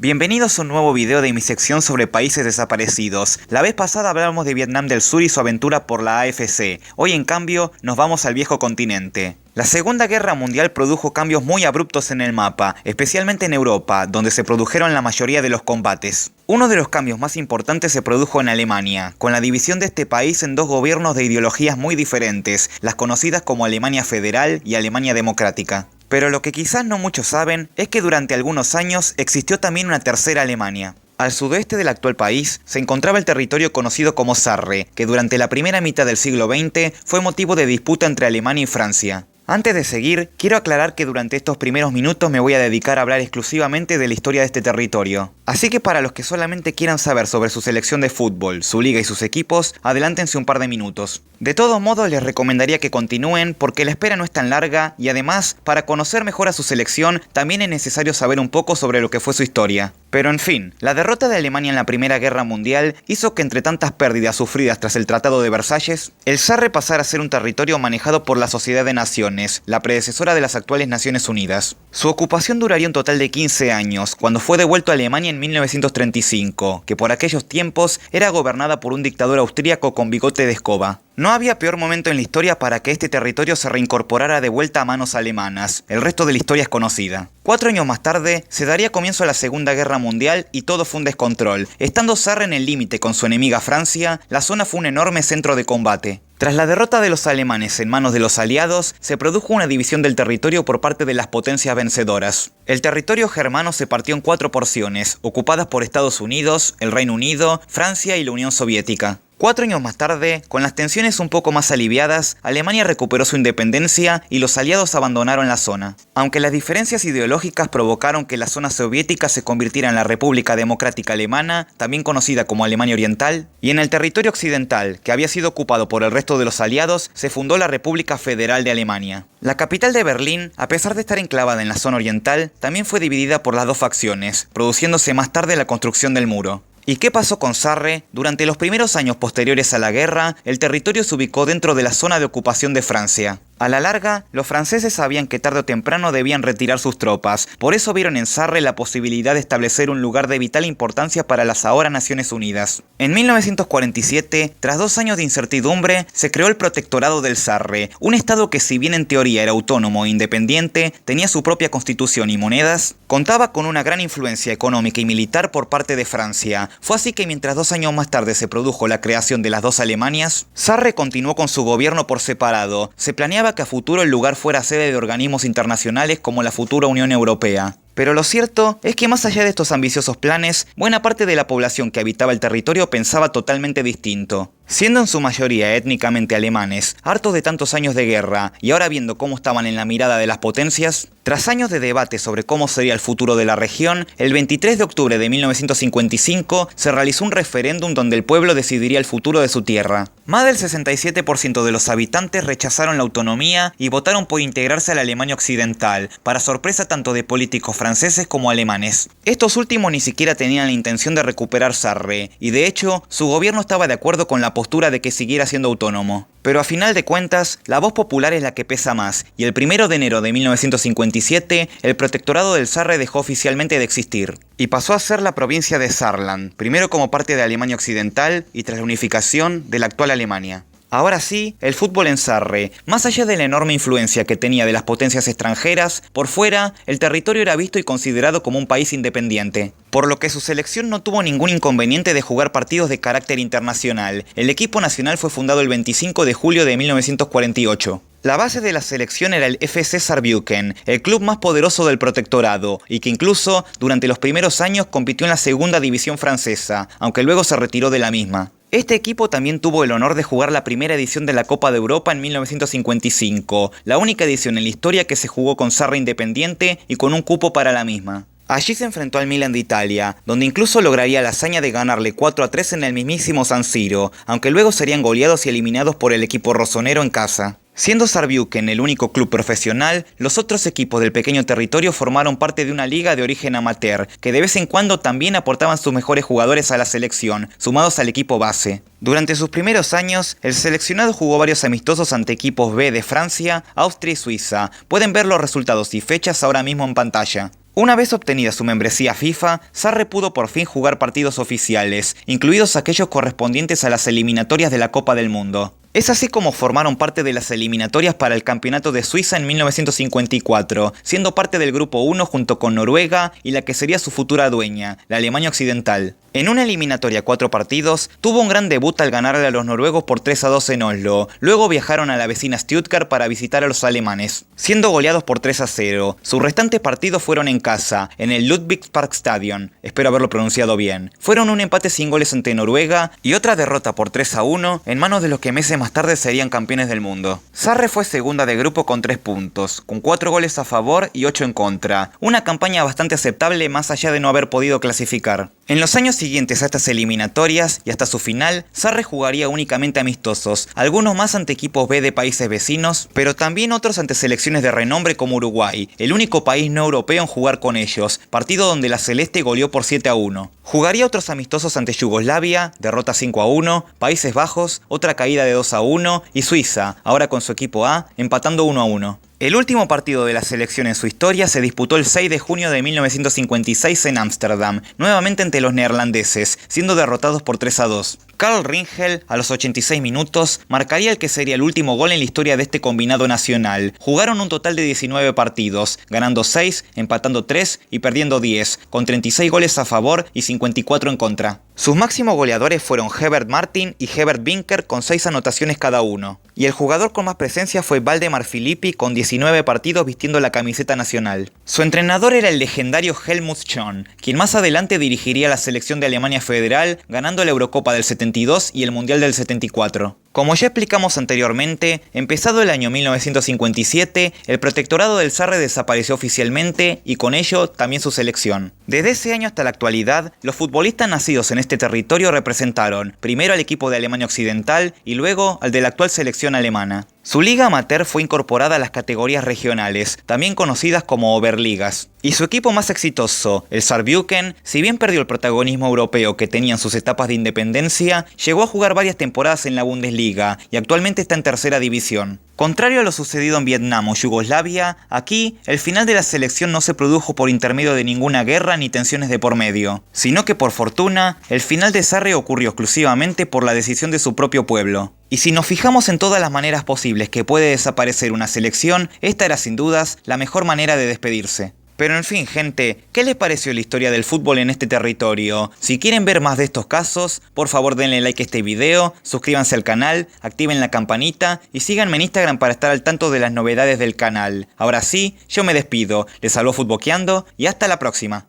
Bienvenidos a un nuevo video de mi sección sobre países desaparecidos. La vez pasada hablamos de Vietnam del Sur y su aventura por la AFC. Hoy en cambio nos vamos al viejo continente. La Segunda Guerra Mundial produjo cambios muy abruptos en el mapa, especialmente en Europa, donde se produjeron la mayoría de los combates. Uno de los cambios más importantes se produjo en Alemania, con la división de este país en dos gobiernos de ideologías muy diferentes, las conocidas como Alemania Federal y Alemania Democrática. Pero lo que quizás no muchos saben es que durante algunos años existió también una tercera Alemania. Al sudoeste del actual país se encontraba el territorio conocido como Sarre, que durante la primera mitad del siglo XX fue motivo de disputa entre Alemania y Francia. Antes de seguir, quiero aclarar que durante estos primeros minutos me voy a dedicar a hablar exclusivamente de la historia de este territorio. Así que para los que solamente quieran saber sobre su selección de fútbol, su liga y sus equipos, adelántense un par de minutos. De todos modos les recomendaría que continúen porque la espera no es tan larga y además, para conocer mejor a su selección, también es necesario saber un poco sobre lo que fue su historia. Pero en fin, la derrota de Alemania en la Primera Guerra Mundial hizo que entre tantas pérdidas sufridas tras el Tratado de Versalles, el Sarre pasara a ser un territorio manejado por la Sociedad de Naciones, la predecesora de las actuales Naciones Unidas. Su ocupación duraría un total de 15 años, cuando fue devuelto a Alemania en 1935, que por aquellos tiempos era gobernada por un dictador austríaco con bigote de escoba. No había peor momento en la historia para que este territorio se reincorporara de vuelta a manos alemanas. El resto de la historia es conocida. 4 años más tarde, se daría comienzo a la Segunda Guerra Mundial y todo fue un descontrol. Estando Sarre en el límite con su enemiga Francia, la zona fue un enorme centro de combate. Tras la derrota de los alemanes en manos de los aliados, se produjo una división del territorio por parte de las potencias vencedoras. El territorio germano se partió en 4 porciones, ocupadas por Estados Unidos, el Reino Unido, Francia y la Unión Soviética. 4 años más tarde, con las tensiones un poco más aliviadas, Alemania recuperó su independencia y los aliados abandonaron la zona. Aunque las diferencias ideológicas provocaron que la zona soviética se convirtiera en la República Democrática Alemana, también conocida como Alemania Oriental, y en el territorio occidental, que había sido ocupado por el resto de los aliados, se fundó la República Federal de Alemania. La capital de Berlín, a pesar de estar enclavada en la zona oriental, también fue dividida por las dos facciones, produciéndose más tarde la construcción del muro. ¿Y qué pasó con Sarre? Durante los primeros años posteriores a la guerra, el territorio se ubicó dentro de la zona de ocupación de Francia. A la larga, los franceses sabían que tarde o temprano debían retirar sus tropas, por eso vieron en Sarre la posibilidad de establecer un lugar de vital importancia para las ahora Naciones Unidas. En 1947, tras 2 años de incertidumbre, se creó el Protectorado del Sarre, un estado que si bien en teoría era autónomo e independiente, tenía su propia constitución y monedas, contaba con una gran influencia económica y militar por parte de Francia. Fue así que mientras 2 años más tarde se produjo la creación de las dos Alemanias, Sarre continuó con su gobierno por separado. Se planeaba que a futuro el lugar fuera sede de organismos internacionales como la futura Unión Europea. Pero lo cierto es que más allá de estos ambiciosos planes, buena parte de la población que habitaba el territorio pensaba totalmente distinto. Siendo en su mayoría étnicamente alemanes, hartos de tantos años de guerra y ahora viendo cómo estaban en la mirada de las potencias, tras años de debate sobre cómo sería el futuro de la región, el 23 de octubre de 1955 se realizó un referéndum donde el pueblo decidiría el futuro de su tierra. Más del 67% de los habitantes rechazaron la autonomía y votaron por integrarse a la Alemania Occidental, para sorpresa tanto de políticos franceses como alemanes. Estos últimos ni siquiera tenían la intención de recuperar Sarre, y de hecho, su gobierno estaba de acuerdo con la postura de que siguiera siendo autónomo. Pero a final de cuentas, la voz popular es la que pesa más, y el 1 de enero de 1957, el Protectorado del Sarre dejó oficialmente de existir, y pasó a ser la provincia de Saarland, primero como parte de Alemania Occidental y tras la unificación de la actual Alemania. Ahora sí, el fútbol en Sarre, más allá de la enorme influencia que tenía de las potencias extranjeras, por fuera, el territorio era visto y considerado como un país independiente. Por lo que su selección no tuvo ningún inconveniente de jugar partidos de carácter internacional. El equipo nacional fue fundado el 25 de julio de 1948. La base de la selección era el FC Saarbrücken, el club más poderoso del protectorado, y que incluso, durante los primeros años, compitió en la segunda división francesa, aunque luego se retiró de la misma. Este equipo también tuvo el honor de jugar la primera edición de la Copa de Europa en 1955, la única edición en la historia que se jugó con Sarre independiente y con un cupo para la misma. Allí se enfrentó al Milan de Italia, donde incluso lograría la hazaña de ganarle 4-3 en el mismísimo San Siro, aunque luego serían goleados y eliminados por el equipo rosonero en casa. Siendo Saarbrücken el único club profesional, los otros equipos del pequeño territorio formaron parte de una liga de origen amateur, que de vez en cuando también aportaban sus mejores jugadores a la selección, sumados al equipo base. Durante sus primeros años, el seleccionado jugó varios amistosos ante equipos B de Francia, Austria y Suiza. Pueden ver los resultados y fechas ahora mismo en pantalla. Una vez obtenida su membresía FIFA, Sarre pudo por fin jugar partidos oficiales, incluidos aquellos correspondientes a las eliminatorias de la Copa del Mundo. Es así como formaron parte de las eliminatorias para el Campeonato de Suiza en 1954, siendo parte del Grupo 1 junto con Noruega y la que sería su futura dueña, la Alemania Occidental. En una eliminatoria a 4 partidos, tuvo un gran debut al ganarle a los noruegos por 3-2 en Oslo. Luego viajaron a la vecina Stuttgart para visitar a los alemanes, siendo goleados por 3-0. Sus restantes partidos fueron en casa, en el Ludwigsparkstadion, espero haberlo pronunciado bien. Fueron un empate sin goles ante Noruega y otra derrota por 3-1 en manos de los que meses más tarde serían campeones del mundo. Sarre fue segunda de grupo con 3 puntos, con 4 goles a favor y 8 en contra. Una campaña bastante aceptable más allá de no haber podido clasificar. En los años siguientes a estas eliminatorias y hasta su final, Sarre jugaría únicamente amistosos, algunos más ante equipos B de países vecinos, pero también otros ante selecciones de renombre como Uruguay, el único país no europeo en jugar con ellos, partido donde la Celeste goleó por 7-1. Jugaría otros amistosos ante Yugoslavia, derrota 5-1, Países Bajos, otra caída de 2-1 y Suiza, ahora con su equipo A, empatando 1-1. El último partido de la selección en su historia se disputó el 6 de junio de 1956 en Ámsterdam, nuevamente ante los neerlandeses, siendo derrotados por 3-2. Karl Ringel, a los 86 minutos, marcaría el que sería el último gol en la historia de este combinado nacional. Jugaron un total de 19 partidos, ganando 6, empatando 3 y perdiendo 10, con 36 goles a favor y 54 en contra. Sus máximos goleadores fueron Herbert Martin y Herbert Binker con 6 anotaciones cada uno. Y el jugador con más presencia fue Valdemar Filippi con 19 partidos vistiendo la camiseta nacional. Su entrenador era el legendario Helmut Schön, quien más adelante dirigiría la selección de Alemania Federal, ganando la Eurocopa del 72 y el Mundial del 74. Como ya explicamos anteriormente, empezado el año 1957, el protectorado del Sarre desapareció oficialmente y con ello también su selección. Desde ese año hasta la actualidad, los futbolistas nacidos en este territorio representaron primero al equipo de Alemania Occidental y luego al de la actual selección alemana. Su liga amateur fue incorporada a las categorías regionales, también conocidas como Oberligas. Y su equipo más exitoso, el Saarbrücken, si bien perdió el protagonismo europeo que tenía en sus etapas de independencia, llegó a jugar varias temporadas en la Bundesliga y actualmente está en tercera división. Contrario a lo sucedido en Vietnam o Yugoslavia, aquí el final de la selección no se produjo por intermedio de ninguna guerra ni tensiones de por medio, sino que por fortuna, el final de Sarre ocurrió exclusivamente por la decisión de su propio pueblo. Y si nos fijamos en todas las maneras posibles que puede desaparecer una selección, esta era sin dudas la mejor manera de despedirse. Pero en fin, gente, ¿qué les pareció la historia del fútbol en este territorio? Si quieren ver más de estos casos, por favor denle like a este video, suscríbanse al canal, activen la campanita y síganme en Instagram para estar al tanto de las novedades del canal. Ahora sí, yo me despido, les habló Futboqueando y hasta la próxima.